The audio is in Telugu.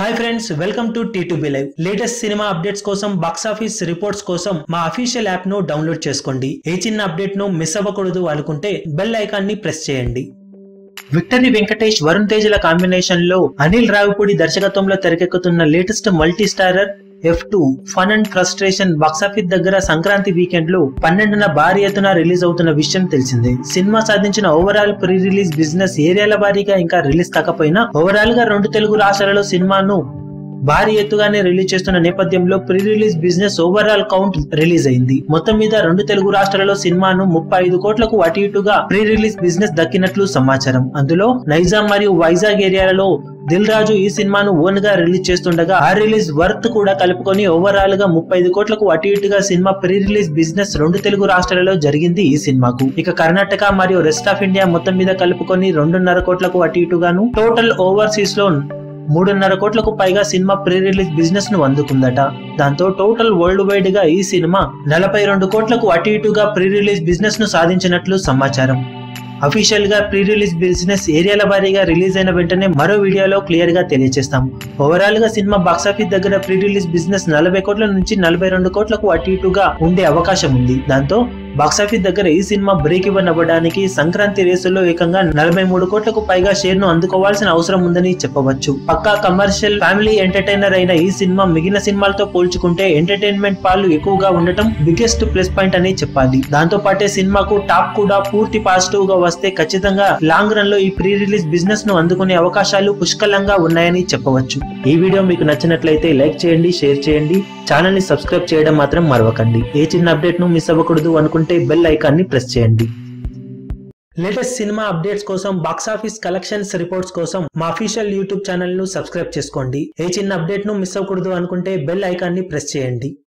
Hi friends, welcome to T2B Live. Latest cinema updates కోసం, బాక్స్ ఆఫీస్ రిపోర్ట్స్ కోసం మా అఫీషియల్ యాప్ ను డౌన్లోడ్ చేసుకోండి. ఏ చిన్న అప్డేట్ ను మిస్ అవ్వకూడదు అనుకుంటే బెల్ ఐకాన్ ని ప్రెస్ చేయండి. విక్టరీ వెంకటేష్, వరుణ్ తేజ్ ల కాంబినేషన్ లో అనిల్ రావిపూడి దర్శకత్వంలో తెరకెక్కుతున్న latest multi starrer F2 fun and frustration box office దగ్గర సంక్రాంతి వీకెండ్ లో 12న భారీ ఎత్తున రిలీజ్ అవుతున్న విషయం తెలిసిందే. సినిమా సాధించిన ఓవరాల్ ప్రీ రిలీజ్ బిజినెస్ ఏరియాల వారీగా ఇంకా రిలీజ్ కాకపోయినా ఓవరాల్ గా 2 తెలుగు రాష్ట్రాలలో సినిమాను భారీ ఎత్తుగానే రిలీజ్ చేస్తున్న నేపథ్యంలో pre release business overall count release అయింది. మొత్తం మీద 2 తెలుగు రాష్ట్రాలలో సినిమాను 35 కోట్లకు అటు ఇటుగా ప్రీ రిలీజ్ బిజినెస్ దక్కినట్లు సమాచారం. అందులో నైజాం మరియు వైజాగ్ ఏరియాలలో దిల్ రాజు ఈ సినిమాను ఓన్ గా రిలీజ్ చేస్తుండగా ఆ రిలీజ్ వర్త్ కూడా కలుపుకొని ఓవరాల్ గా 35 కోట్లకు అటు ఇటుగా cinema pre release business 2 Telugu రాష్ట్రాలలో జరిగింది ఈ సినిమాకు. ఇక కర్ణాటక మరియు రెస్ట్ ఆఫ్ ఇండియా మొత్తం మీద కలుపుకొని 2.5 కోట్లకు అటు ఇటుగాను, టోటల్ ఓవర్సీస్ లో 3.5 కోట్లకు పైగా సినిమా ప్రీ రిలీజ్ బిజినెస్ ను అందుకుందట. దాంతో టోటల్ వరల్డ్ వైడ్ గా ఈ సినిమా 42 కోట్లకు అటు ఇటుగా ప్రీ రిలీజ్ బిజినెస్ ను సాధించినట్లు సమాచారం. అఫీషియల్ గా ప్రీ రిలీజ్ బిజినెస్ ఏరియాల వారీగా రిలీజ్ అయిన వెంటనే మరో వీడియోలో క్లియర్ గా తెలియజేస్తాం. ఓవరాల్ గా సినిమా బాక్సాఫీస్ దగ్గర ప్రీ రిలీజ్ బిజినెస్ 40 కోట్ల నుంచి 42 కోట్లకు అటు ఇటుగా ఉండే అవకాశం ఉంది. దాంతో బాక్సాఫీస్ దగ్గర ఈ సినిమా బ్రేక్ ఇవ్వన్ అవ్వడానికి సంక్రాంతి రేసులో ఏకంగా 43 కోట్లకు పైగా షేర్ ను అందుకోవాల్సిన అవసరం ఉందని చెప్పవచ్చు. పక్కా కమర్షియల్ ఫ్యామిలీ ఎంటర్టైనర్ అయిన ఈ సినిమా మిగిలిన సినిమాలతో పోల్చుకుంటే ఎంటర్టైన్మెంట్ పాలు ఎక్కువగా ఉండటం బిగ్గెస్ట్ ప్లస్ పాయింట్ అని చెప్పాలి. దాంతో పాటే సినిమాకు టాప్ కూడా పూర్తి పాజిటివ్ గా వస్తే ఖచ్చితంగా లాంగ్ రన్ లో ఈ ప్రీ రిలీజ్ బిజినెస్ ను అందుకునే అవకాశాలు పుష్కలంగా ఉన్నాయని చెప్పవచ్చు. ఈ వీడియో మీకు నచ్చినట్లయితే లైక్ చేయండి, షేర్ చేయండి, ఛానల్ ని సబ్స్క్రైబ్ చేయడం మాత్రం మరవకండి. ఏ చిన్న అప్డేట్ ను మిస్ అవ్వకూడదు అనుకుంటే బెల్ ఐకాన్ ని ప్రెస్ చేయండి. లేటెస్ట్ సినిమా అప్డేట్స్ కోసం, బాక్స్ ఆఫీస్ కలెక్షన్స్ రిపోర్ట్స్ కోసం మా అఫీషియల్ యూట్యూబ్ ఛానల్ ను సబ్స్క్రైబ్ చేసుకోండి. ఏ చిన్న అప్డేట్ ను మిస్ అవ్వకూడదు అనుకుంటే బెల్ ఐకాన్ ని ప్రెస్ చేయండి.